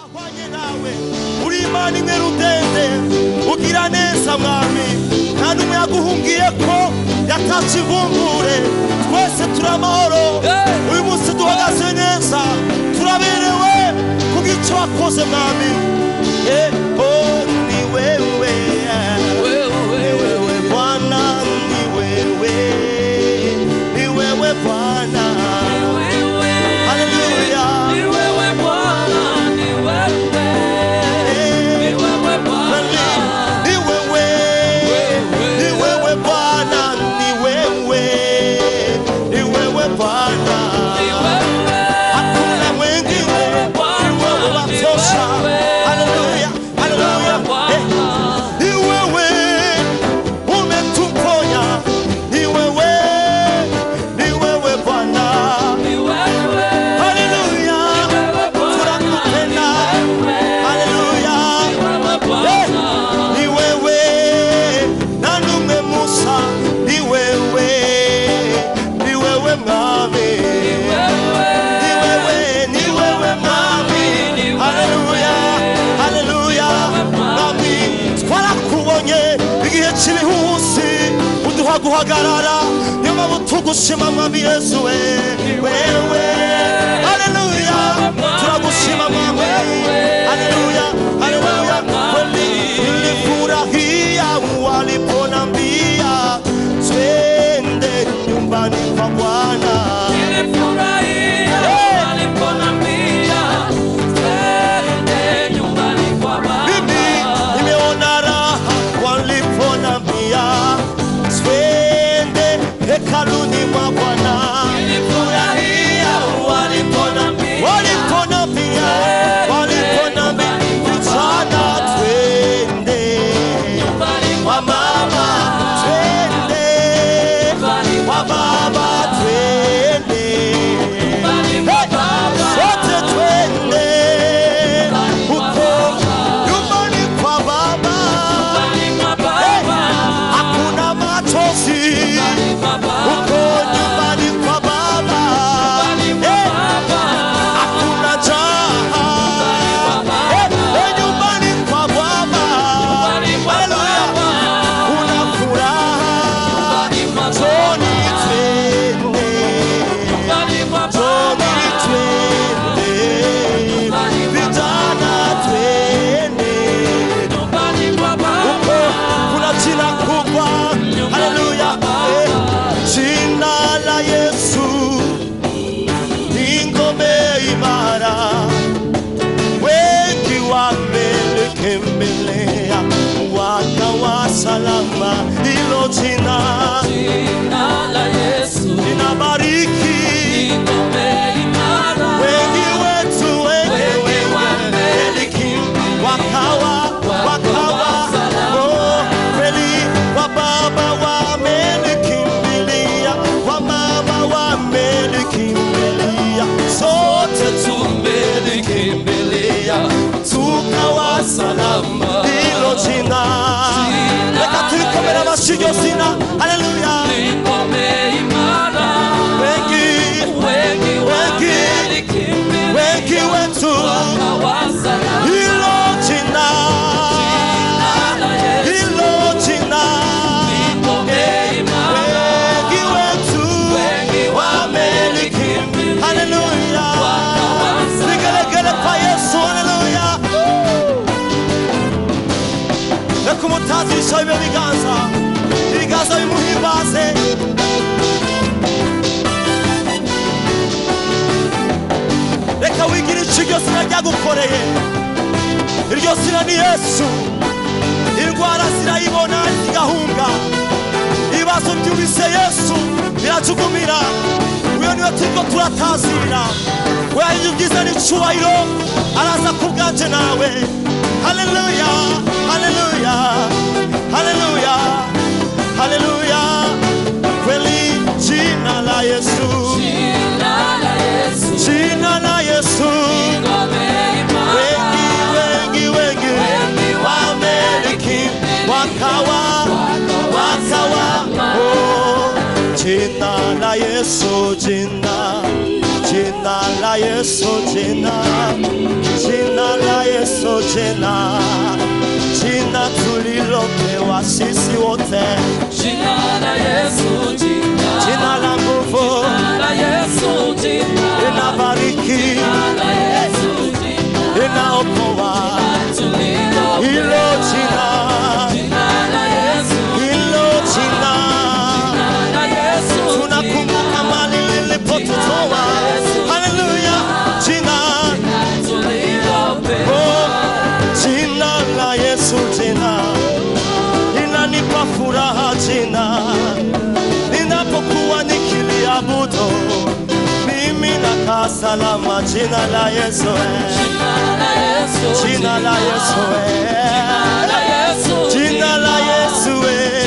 ahwanye nawe uri Imana imwe rudende ugira neza mwami nta n'umwe yaguhungiye ko yatatse ivumbure twese turi amahoro uyu munsi duhagaze neza turaberewe kubw'icyo wakoze mwami ni wewe Bwana ni wewe Bwana guhagarara niyo tugushima mwami Yesu wewe haleluya turagushima mwami haleluya haleluya nilifurahia waliponambia twende nyumbani kwa Bwana nilifurahia waliponambia twende nyumbani kwa Bwana mimi nimeona raha waliponambia hekaluni mwa Bwana nilifurahia waliponambia vijana twende kwa mama twende kwa baba twende sote twende huko nyumbani kwa baba hakuna machozi salama hilo jina la Yesu linabariki wengi wetu wakawa kweli wa baba wamelikimbilia wa mama wamelikimbilia sote tumelikimbilia tukawa salama hilo jina Shigyo sina, haleluya wengi wetu hilo jina wengi wetu wamelikimbilia haleluya vigelegele kwa Yesu haleluya nakumutazisha ibyo biganza bimuhimbaze reka wigira icyo iryo sina ryagukoreye iryo sina ni Yesu indwara zirayibona zigahunga ibibazo byubise Yesu biracugumira uyo niwe turiko turatazira we yagize n'icyubahiro araza kubwanje nawe haleluya haleluya haleluya haleluya kweli jina la Yesu wengi wameliki wakawa jina la Yesu jina la Yesu jina la Yesu jina, jina tulilopewa sisi wote, Jina la Yesu, jina la nguvu, Jina la Yesu, Jina inabariki, Jina la Yesu, Jina inaokoa, tulilo hilo jina, Jina la Yesu, hilo jina. Jina la Yesu, Tunakumbuka mali lilipotutoa, haleluya, jina, tulilo oh, jina la Yesu jina, inanipa furaha jina, ninapokuwa nikiliabudu, mimi nakaa salama, jina la Yesu, Jina la Yesu, jina la Yesu, la Yesu, jina la Yesu,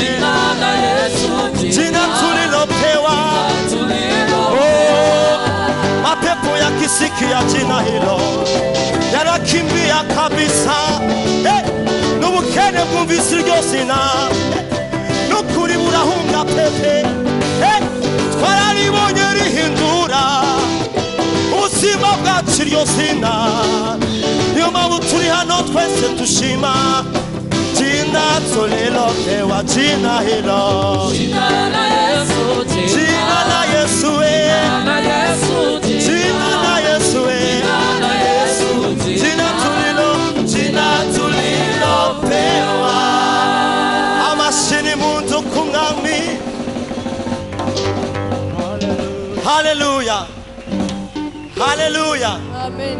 Jina la Yesu, jina tulilopewa, tulilo oh, mapepo yakisikia jina hilo yanakimbia kabisa. N'ubukene bwumvise iryo zina, n'ukuri burahunga pepe. Twararibonye rihindura ubuzima bwacu iryo zina, niyo mpamvu turi hano twese dushima jina tulilopewa, jina hilo, Jina la Yesu, jina la Yesu, la Yesu, jina la Yesu, la Yesu, jina tulilopewa. Amashini muntu kumwami, haleluya, haleluya, Amen.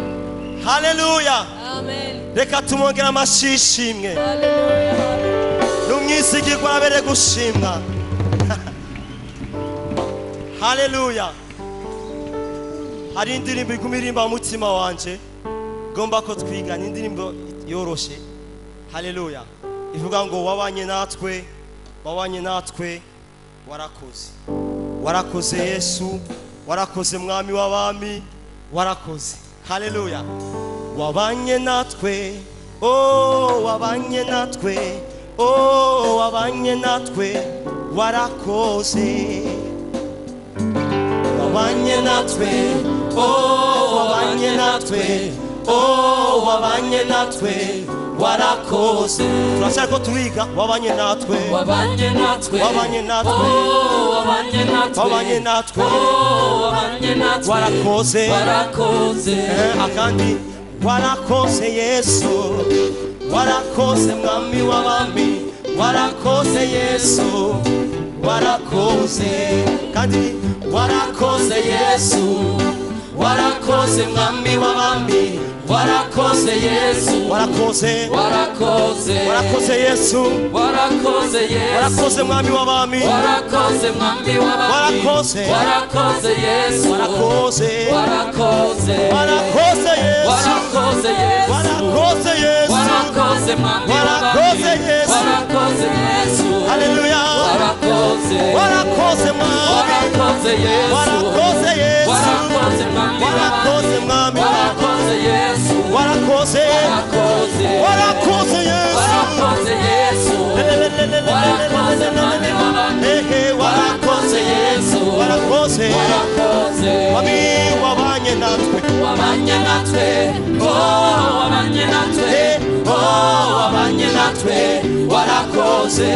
haleluya. Amen. Reka tumwongere amashishimwe, Hallelujah. n'umwisigirwa abere gushimwa. Haleluya. Hari indirimbo igumirimba mu mutima wanje gomba ko twiga, ni indirimbo yoroshe. Haleluya. Ivuga ngo wabanye natwe, wabanye natwe, warakoze, warakoze Yesu, warakoze mwami w'abami, warakoze. Haleluya. Wabanye natwe, oh wabanye natwe, oh wabanye natwe, warakoze. Wabanye natwe, oh wabanye natwe, oh wabanye natwe, warakoze. Turashaka ko turiga wabanye natwe, wabanye natwe, wabanye natwe, oh, wabanye natwe, wabanye natwe, oh, wabanye natwe, warakoze, warakoze, akandi warakoze Yesu, warakoze mwami w'abami, warakoze Yesu, warakoze, kandi warakoze Yesu, warakoze mwami w'abami, warakoze Yesu, warakoze, warakoze, warakoze Yesu, warakoze Yesu, warakoze mwami w'abami, warakoze mwami w'abami, warakoze, warakoze Yesu, warakoze, warakoze, warakoze Yesu, warakoze Yesu, warakoze Yesu, warakoze mwami warakoze w'abami, Yesu, warakoze Yesu, haleluya, warakoze, warakoze mwami, warakoze Yesu, warakoze Yesu, warakoze mwami warakoze mwami, warakoze Yesu, warakoze, warakoze, warakoze Yesu, warakoze Yesu, warakoze mwami w'abami, warakoze Yesu, warakoze, warakoze, mwami wabanye natwe, wabanye natwe, oh wabanye natwe, oh wabanye natwe, warakoze,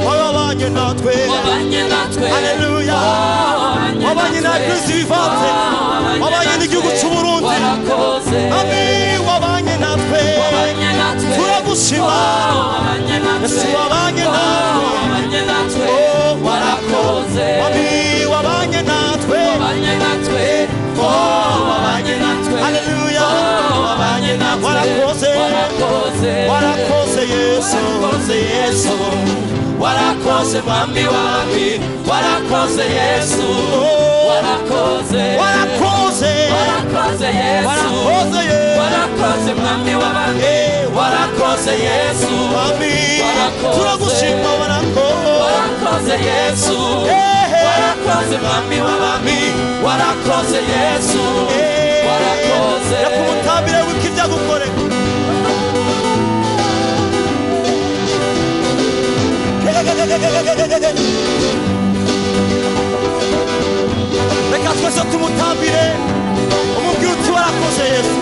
wabanye natwe, wabanye natwe, haleluya, wabanye na Kristo vivante, wabanye n'igihugu cy'u Burundi, warakoze, mwami wabanye natwe, wabanye natwe, turagushima, wabanye natwe, Yesu wabanye natwe, wabanye natwe, oh warakoze, mwami wabanye natwe, wabanye natwe, oh wabanye natwe, haleluya, wabanye natwe, warakoze, warakoze, warakoze Yesu, warakoze Yesu, warakoze mwami w'abami, warakoze Yesu, warakoze, warakoze, warakoze Yesu, warakoze Yesu, warakoze mwami w'abami, warakoze Yesu, mwami, warakoze, turagushima, warakoze Yesu, warakoze mwami w'abami, warakoze Yesu, warakoze, yakumutambire wiki byagukoreka, reka twese tumutambire, umubwire uti warakoze Yesu,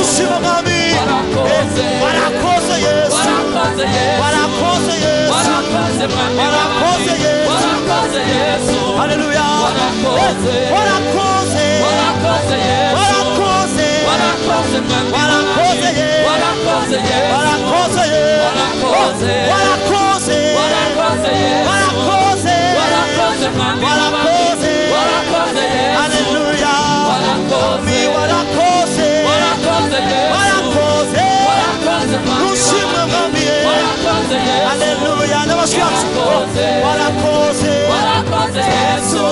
ushima mwami Warakoze. warakoze Yesu Warakoze Yesu. warakoze Yesu Warakoze mwami warakoze w'abami. Yesu Warakoze Yesu. haleluya Warakoze. warakoze Warakoze Yesu. warakoze Warakoze mwami warakoze w'abami. Yesu Warakoze Yesu. warakoze Warakoze. warakoze Warakoze Yesu. warakoze Warakoze mwami warakoze w'abami. Warakoze Yesu. haleluya Warakoze. warakoze Warakoze Yesu. warakoze Warakoze mwami ushimwe mwami Warakoze Yesu. haleluya n'abashwatsi Warakoze. warakoze Warakoze Yesu.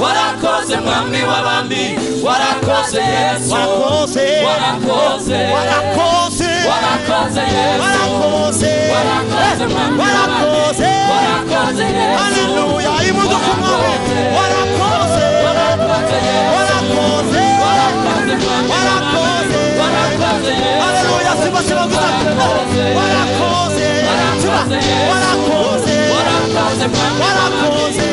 Warakoze mwami w'abami. Warakoze Yesu. warakoze Warakoze. warakoze Warakoze Yesu. warakoze Warakoze mwami warakoze Warakoze Yesu. haleluya imodoka mwami warakoze Warakoze Yesu. warakoze Warakoze mwami warakoze Warakoze Yesu. haleluya siba siba gusa warakoze siba warakoze Warakoze mwami warakoze